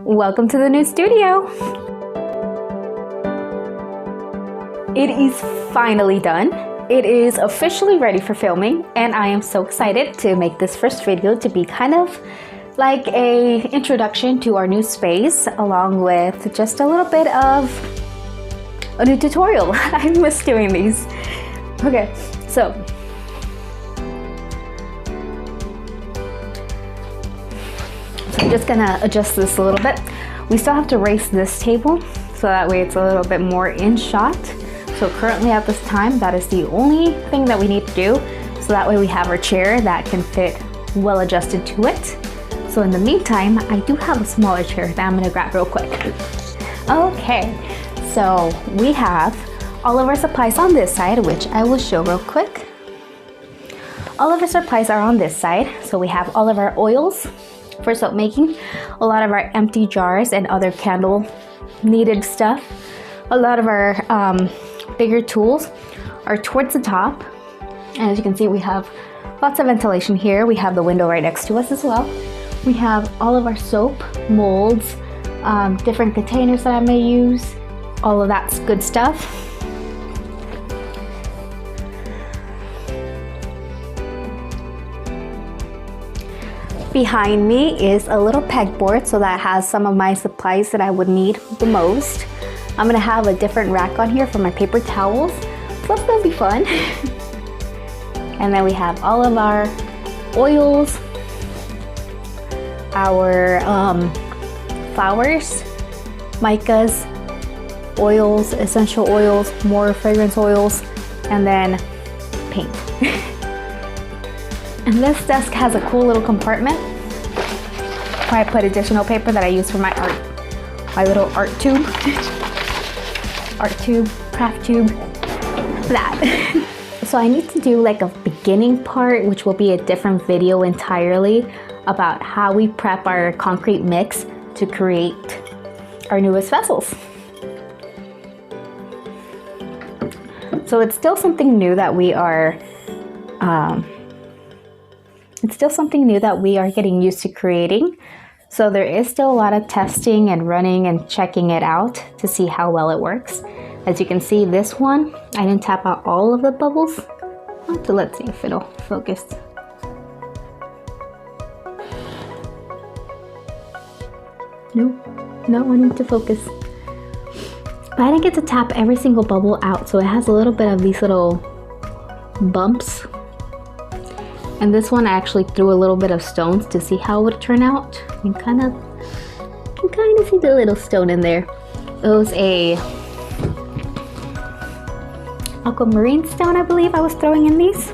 Welcome to the new studio. It is finally done. It is officially ready for filming, and I am so excited to make this first video to be kind of like a introduction to our new space, along with just a little bit of a new tutorial. I miss doing these. Okay, so I'm just gonna adjust this a little bit. We still have to raise this table so that way it's a little bit more in shot. So currently at this time, that is the only thing that we need to do. So that way we have our chair that can fit well adjusted to it. So in the meantime, I do have a smaller chair that I'm gonna grab real quick. Okay, so we have all of our supplies on this side, which I will show real quick. All of our supplies are on this side. So we have all of our oils for soap making, a lot of our empty jars and other candle needed stuff. A lot of our bigger tools are towards the top. And as you can see, we have lots of ventilation here. We have the window right next to us as well. We have all of our soap, molds, different containers that I may use, all of that's good stuff. Behind me is a little pegboard, so that has some of my supplies that I would need the most. I'm gonna have a different rack on here for my paper towels, so that's gonna be fun. And then we have all of our oils, our flowers, micas, oils, essential oils, more fragrance oils, and then paint. And this desk has a cool little compartment where I put additional paper that I use for my art, my little art tube, craft tube, that. So I need to do like a beginning part, which will be a different video entirely about how we prep our concrete mix to create our newest vessels. So it's still something new that we are getting used to creating. So there is still a lot of testing and running and checking it out to see how well it works. As you can see, this one, I didn't tap out all of the bubbles. So let's see if it'll focus. No, I need to focus. But I didn't get to tap every single bubble out, so it has a little bit of these little bumps. And this one I actually threw a little bit of stones to see how it would turn out. You can kind of see the little stone in there. It was a aquamarine stone, I believe I was throwing in these.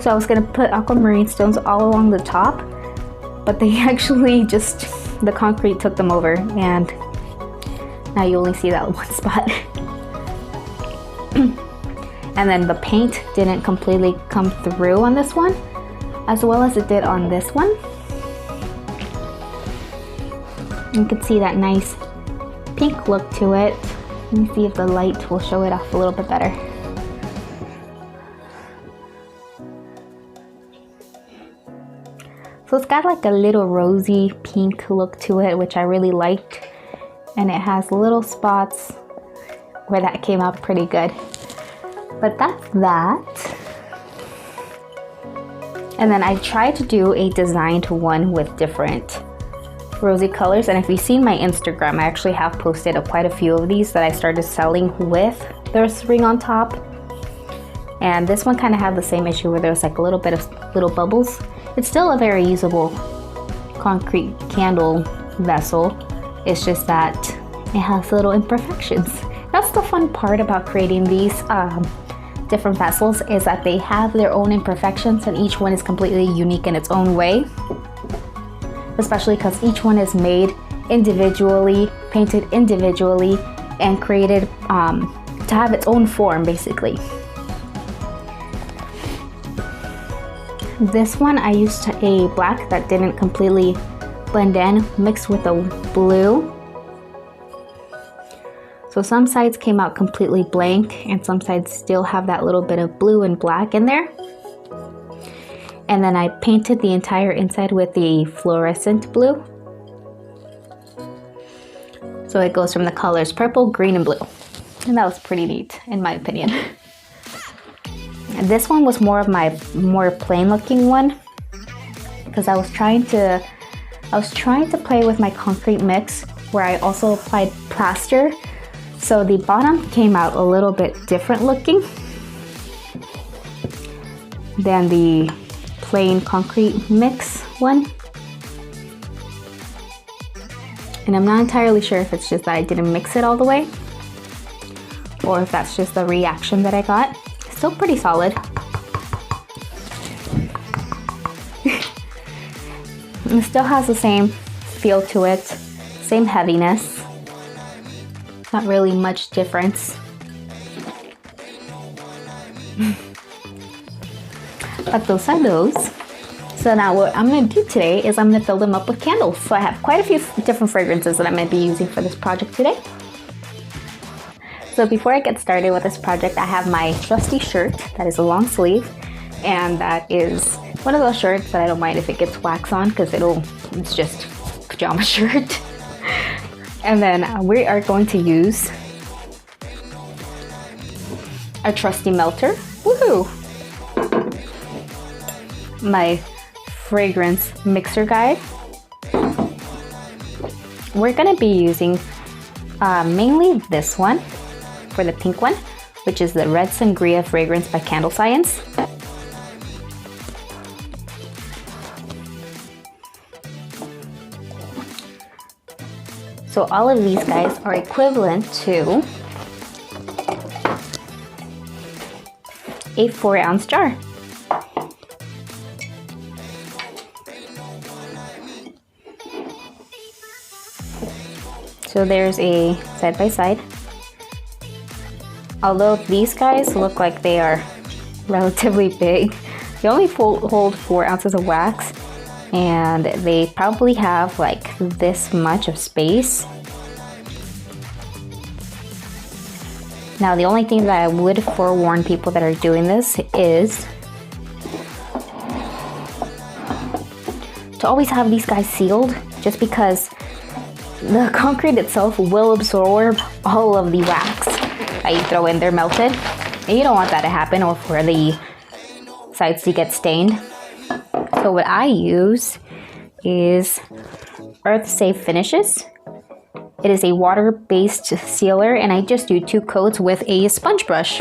So I was gonna put aquamarine stones all along the top, but they actually the concrete took them over, and now you only see that one spot. And then the paint didn't completely come through on this one, as well as it did on this one. You can see that nice pink look to it. Let me see if the light will show it off a little bit better. So it's got like a little rosy pink look to it, which I really liked. And it has little spots where that came out pretty good. But that's that. And then I tried to do a designed one with different rosy colors. And if you've seen my Instagram, I actually have posted quite a few of these that I started selling with this ring on top. And this one kind of had the same issue where there's like a little bit of little bubbles. It's still a very usable concrete candle vessel. It's just that it has little imperfections. That's the fun part about creating these different vessels, is that they have their own imperfections, and each one is completely unique in its own way. Especially because each one is made individually, painted individually, and created to have its own form, basically. This one I used a black that didn't completely blend in, mixed with a blue. So some sides came out completely blank, and some sides still have that little bit of blue and black in there. And then I painted the entire inside with the fluorescent blue. So it goes from the colors purple, green, and blue. And that was pretty neat, in my opinion. And this one was more of my more plain looking one, because I was trying to play with my concrete mix, where I also applied plaster. So the bottom came out a little bit different looking than the plain concrete mix one. And I'm not entirely sure if it's just that I didn't mix it all the way, or if that's just the reaction that I got. Still pretty solid. It still has the same feel to it, same heaviness. Not really much difference. But those are those. So now what I'm going to do today is I'm going to fill them up with candles. So I have quite a few different fragrances that I'm going to be using for this project today. So before I get started with this project, I have my trusty shirt that is a long sleeve, and that is one of those shirts that I don't mind if it gets wax on, because it's just a pajama shirt. And then we are going to use a trusty melter. Woohoo! My fragrance mixer guide. We're gonna be using mainly this one for the pink one, which is the Red Sangria fragrance by Candle Science. So all of these guys are equivalent to a 4-ounce jar. So there's a side-by-side. Although these guys look like they are relatively big, they only hold 4 ounces of wax, and they probably have like this much of space. Now the only thing that I would forewarn people that are doing this is to always have these guys sealed, just because the concrete itself will absorb all of the wax that you throw in there melted, and you don't want that to happen, or for the sides to get stained. So what I use is Earth Safe Finishes. It is a water-based sealer, and I just do 2 coats with a sponge brush.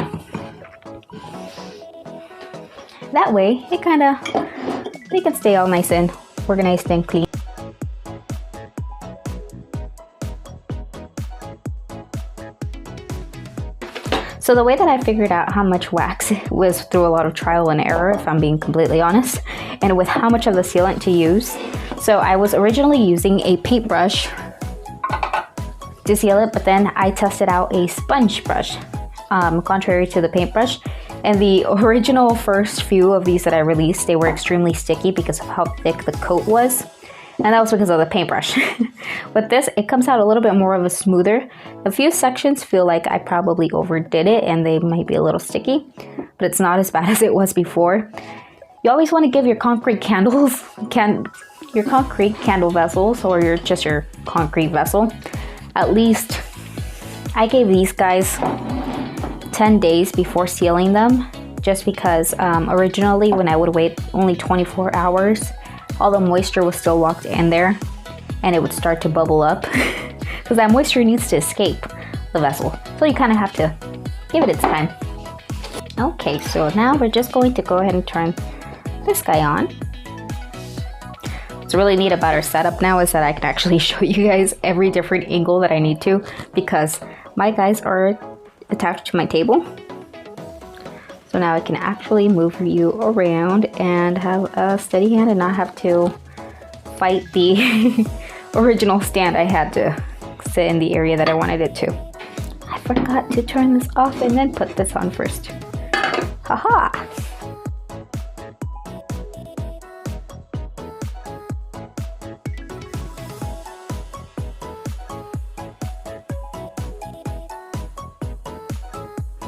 That way, they can stay all nice and organized and clean. So the way that I figured out how much wax was through a lot of trial and error, if I'm being completely honest, and with how much of the sealant to use. So I was originally using a paintbrush to seal it, but then I tested out a sponge brush, contrary to the paintbrush. And the original first few of these that I released, they were extremely sticky because of how thick the coat was. And that was because of the paintbrush. With this, it comes out a little bit more of a smoother. A few sections feel like I probably overdid it and they might be a little sticky, but it's not as bad as it was before. You always want to give your concrete candle vessels, or your concrete vessel, at least, I gave these guys 10 days before sealing them, just because originally when I would wait only 24 hours, all the moisture was still locked in there and it would start to bubble up because that moisture needs to escape the vessel. So you kind of have to give it its time. Okay, so now we're just going to go ahead and turn this guy on. What's really neat about our setup now is that I can actually show you guys every different angle that I need to, because my guys are attached to my table. So now I can actually move you around and have a steady hand and not have to fight the original stand I had to sit in the area that I wanted it to. I forgot to turn this off and then put this on first. Haha!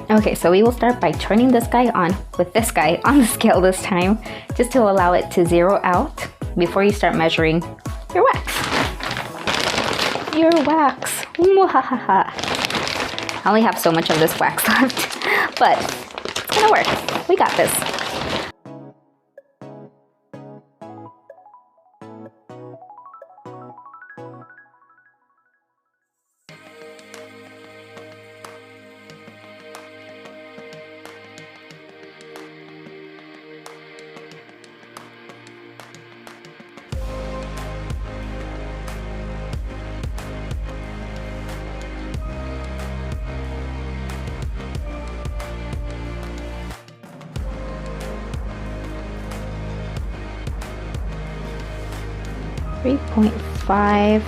Okay, so we will start by turning this guy on with this guy on the scale this time, just to allow it to zero out before you start measuring your wax. want your wax. Mwahaha. I only have so much of this wax left, but it's gonna work. We got this. .55,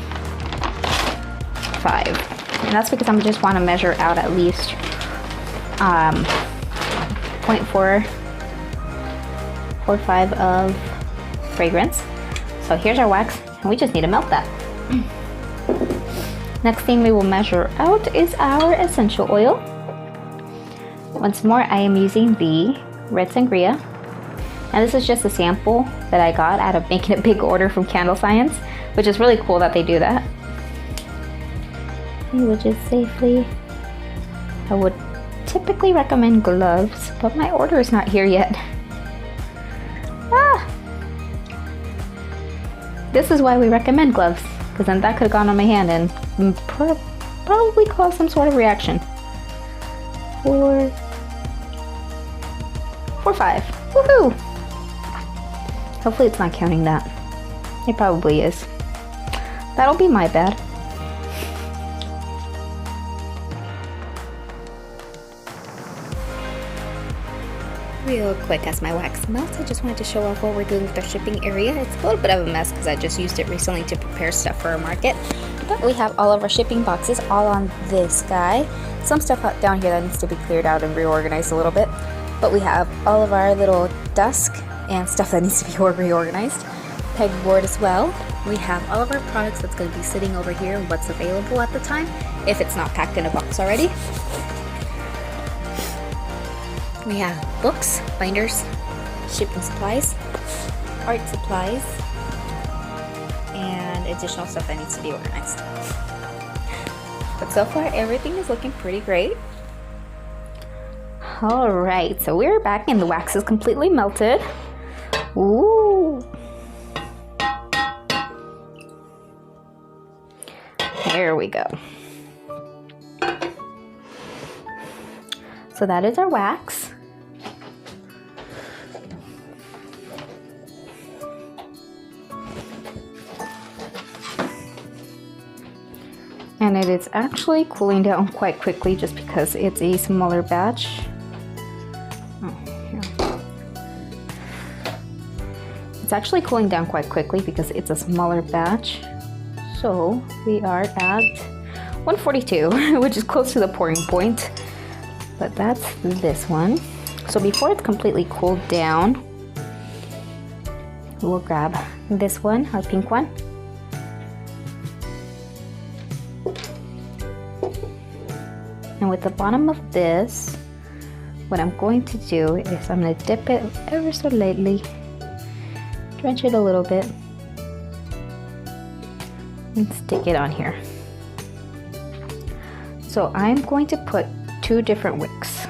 and that's because I just want to measure out at least 0.445 of fragrance. So here's our wax, and we just need to melt that. Next thing we will measure out is our essential oil. Once more, I am using the red sangria. And this is just a sample that I got out of making a big order from Candle Science, which is really cool that they do that. Which is safely. I would typically recommend gloves, but my order is not here yet. This is why we recommend gloves, because then that could have gone on my hand and probably caused some sort of reaction. 4.5. Woohoo! Hopefully it's not counting that. It probably is. That'll be my bad. Real quick, as my wax melts, I just wanted to show off what we're doing with our shipping area. It's a little bit of a mess because I just used it recently to prepare stuff for our market. But we have all of our shipping boxes all on this guy. Some stuff down here that needs to be cleared out and reorganized a little bit. But we have all of our little desk and stuff that needs to be reorganized. Pegboard as well. We have all of our products that's going to be sitting over here and what's available at the time, if it's not packed in a box already. We have books, binders, shipping supplies, art supplies, and additional stuff that needs to be organized. But so far, everything is looking pretty great. Alright, so we're back and the wax is completely melted. Ooh. There we go. So that is our wax. And it is actually cooling down quite quickly just because it's a smaller batch. It's actually cooling down quite quickly because it's a smaller batch. So we are at 142, which is close to the pouring point. But that's this one. So before it's completely cooled down, we'll grab this one, our pink one. And with the bottom of this, what I'm going to do is I'm going to dip it ever so lightly, drench it a little bit, and stick it on here. So I'm going to put 2 different wicks.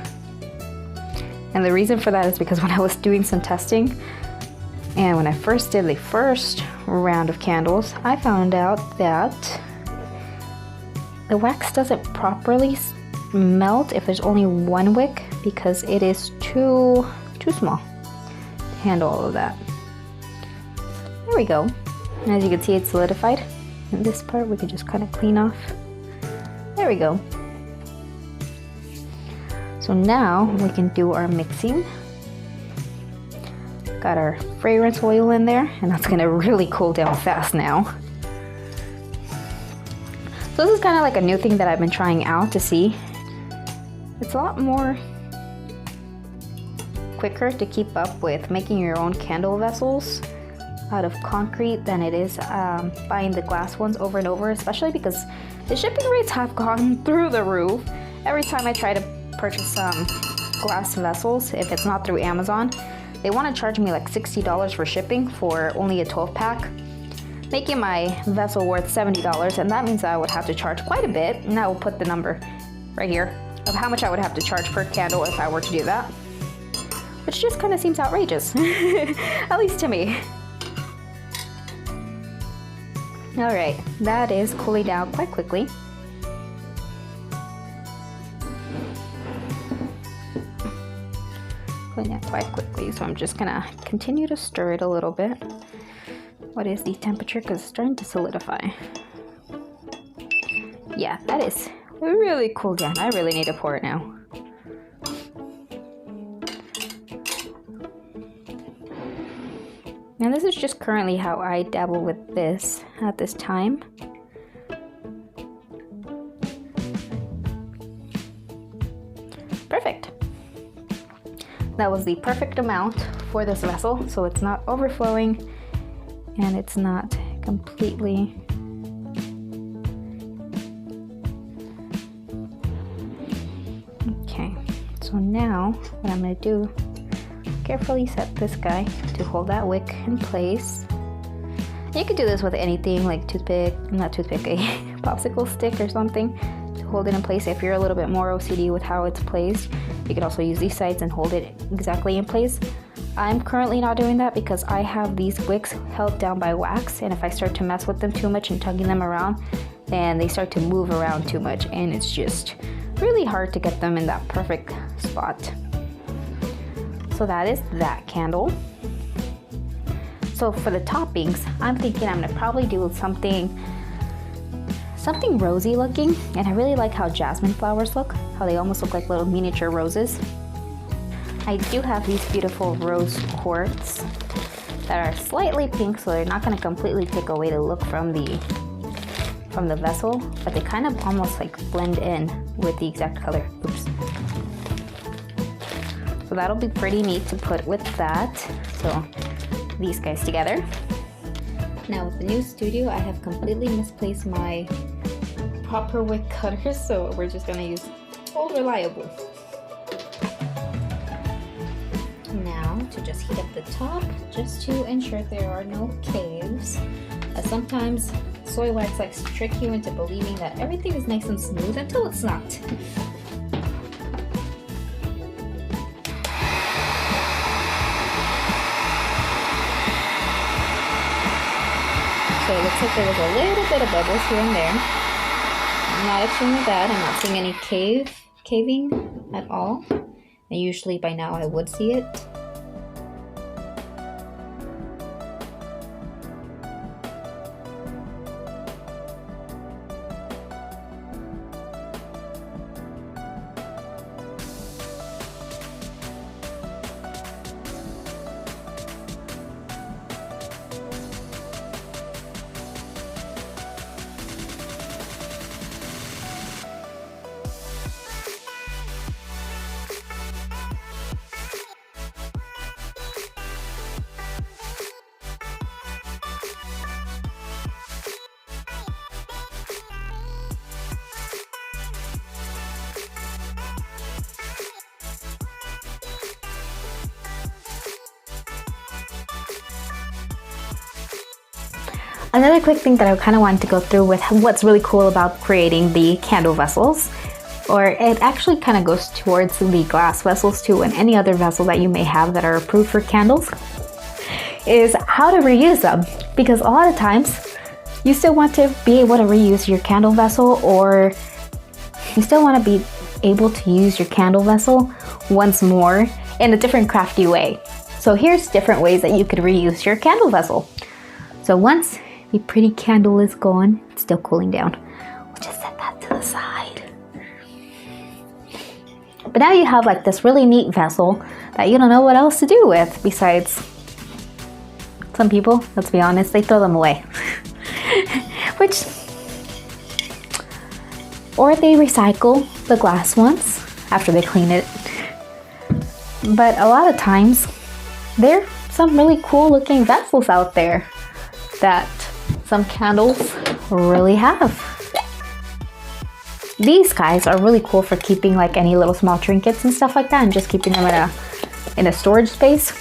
And the reason for that is because when I was doing some testing, and when I first did the first round of candles, I found out that the wax doesn't properly melt if there's only 1 wick because it is too small to handle all of that. There we go. And as you can see, it's solidified. And this part we can just kind of clean off. There we go. So now we can do our mixing. Got our fragrance oil in there, and that's gonna really cool down fast now. So this is kind of like a new thing that I've been trying out to see. It's a lot more quicker to keep up with making your own candle vessels out of concrete than it is buying the glass ones over and over, especially because the shipping rates have gone through the roof. Every time I try to purchase some glass vessels, if it's not through Amazon, they want to charge me like $60 for shipping for only a 12 pack. making my vessel worth $70, and that means I would have to charge quite a bit, and I will put the number right here of how much I would have to charge per candle if I were to do that, which just kind of seems outrageous, at least to me. All right, that is cooling down quite quickly. Cooling down quite quickly, so I'm just gonna continue to stir it a little bit. What is the temperature? Because it's starting to solidify. Yeah, that is really cooled down. I really need to pour it now. Now this is just currently how I dabble with this at this time. Perfect. That was the perfect amount for this vessel, so it's not overflowing and it's not completely okay. So now what I'm going to do, carefully set this guy to hold that wick in place. You could do this with anything like a popsicle stick or something to hold it in place. If you're a little bit more OCD with how it's placed, you could also use these sides and hold it exactly in place. I'm currently not doing that because I have these wicks held down by wax, and if I start to mess with them too much and tugging them around, then they start to move around too much, and it's just really hard to get them in that perfect spot. So that is that candle. So for the toppings, I'm thinking I'm gonna probably do something rosy looking, and I really like how jasmine flowers look, how they almost look like little miniature roses. I do have these beautiful rose quartz that are slightly pink, so they're not gonna completely take away the look from the vessel, but they kind of almost like blend in with the exact color. Oops. So that'll be pretty neat to put with that. So these guys together. Now with the new studio, I have completely misplaced my proper wick cutters, so we're just gonna use old reliable. Now to just heat up the top, just to ensure there are no caves. Sometimes soy wax likes to trick you into believing that everything is nice and smooth until it's not. So it looks like there was a little bit of bubbles here and there. Not extremely bad. I'm not seeing any caving at all. And usually by now I would see it. Another quick thing that I kind of wanted to go through with what's really cool about creating the candle vessels, or it actually kind of goes towards the glass vessels too, and any other vessel that you may have that are approved for candles, is how to reuse them. Because a lot of times you still want to be able to reuse your candle vessel, or you still want to be able to use your candle vessel once more in a different crafty way. So here's different ways that you could reuse your candle vessel. So once the pretty candle is gone, it's still cooling down. We'll just set that to the side. But now you have like this really neat vessel that you don't know what else to do with besides, some people, let's be honest, they throw them away. Which, or they recycle the glass ones after they clean it. But a lot of times, there are some really cool looking vessels out there that some candles really have. These guys are really cool for keeping like any little small trinkets and stuff like that, and just keeping them in a storage space.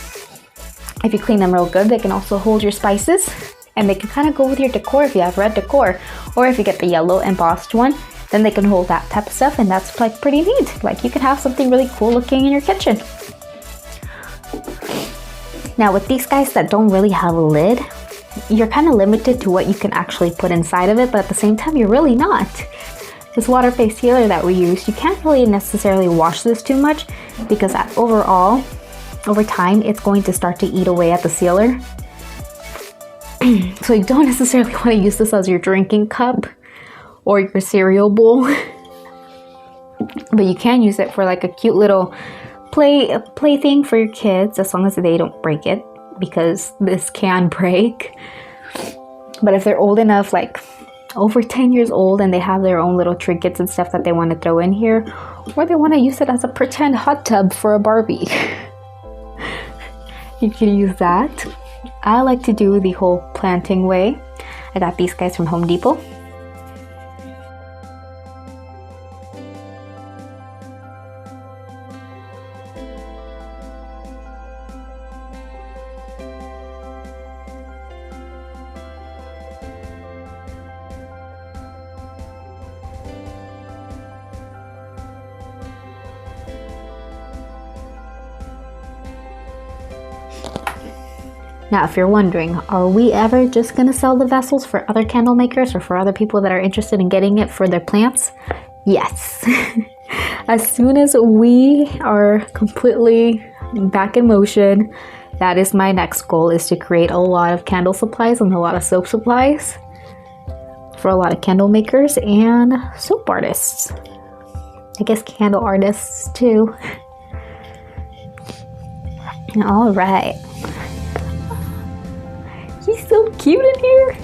If you clean them real good, they can also hold your spices. and they can kind of go with your decor if you have red decor, or if you get the yellow embossed one, then they can hold that type of stuff, and that's like pretty neat. Like you could have something really cool looking in your kitchen. Now with these guys that don't really have a lid, you're kind of limited to what you can actually put inside of it, but at the same time you're really not. This water-based sealer that we use, you can't really necessarily wash this too much, because overall, over time, it's going to start to eat away at the sealer. So you don't necessarily want to use this as your drinking cup or your cereal bowl. But you can use it for like a cute little plaything for your kids, as long as they don't break it, because this can break. But if they're old enough, like over 10 years old, and they have their own little trinkets and stuff that they want to throw in here, or they want to use it as a pretend hot tub for a Barbie, you can use that. I like to do the whole planting way. I got these guys from Home Depot. Now, if you're wondering, are we ever just gonna sell the vessels for other candle makers or for other people that are interested in getting it for their plants? Yes. As soon as we are completely back in motion, that is my next goal, is to create a lot of candle supplies and a lot of soap supplies for a lot of candle makers and soap artists. I guess candle artists too. All right. He's so cute in here.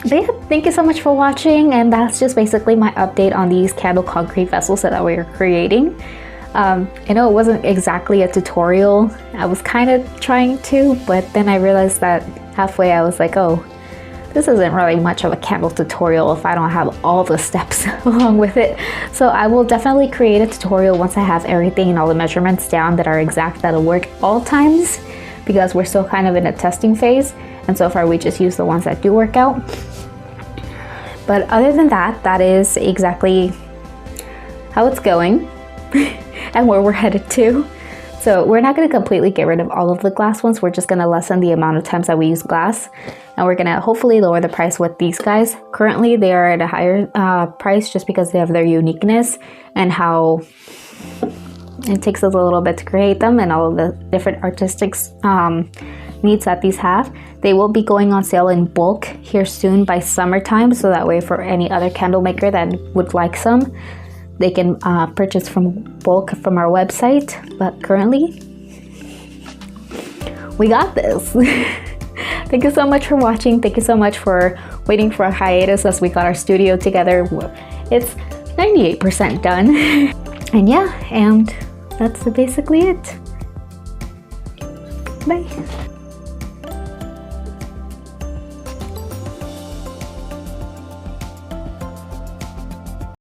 But yeah, thank you so much for watching, and that's just basically my update on these candle concrete vessels that we are creating. I know it wasn't exactly a tutorial. I was kind of trying to, but then I realized that halfway I was like, oh, this isn't really much of a candle tutorial if I don't have all the steps along with it. So I will definitely create a tutorial once I have everything and all the measurements down that are exact, that'll work all times, because we're still kind of in a testing phase, and so far we just use the ones that do work out. But other than that, that is exactly how it's going and where we're headed to. So we're not going to completely get rid of all of the glass ones. We're just going to lessen the amount of times that we use glass. And we're going to hopefully lower the price with these guys. Currently, they are at a higher price just because they have their uniqueness and how it takes us a little bit to create them and all of the different artistic needs that these have. They will be going on sale in bulk here soon by summertime. So that way, for any other candle maker that would like some, they can purchase from bulk from our website. But currently, we got this. Thank you so much for watching. Thank you so much for waiting for a hiatus as we got our studio together. It's 98% done. And yeah, and that's basically it. Bye.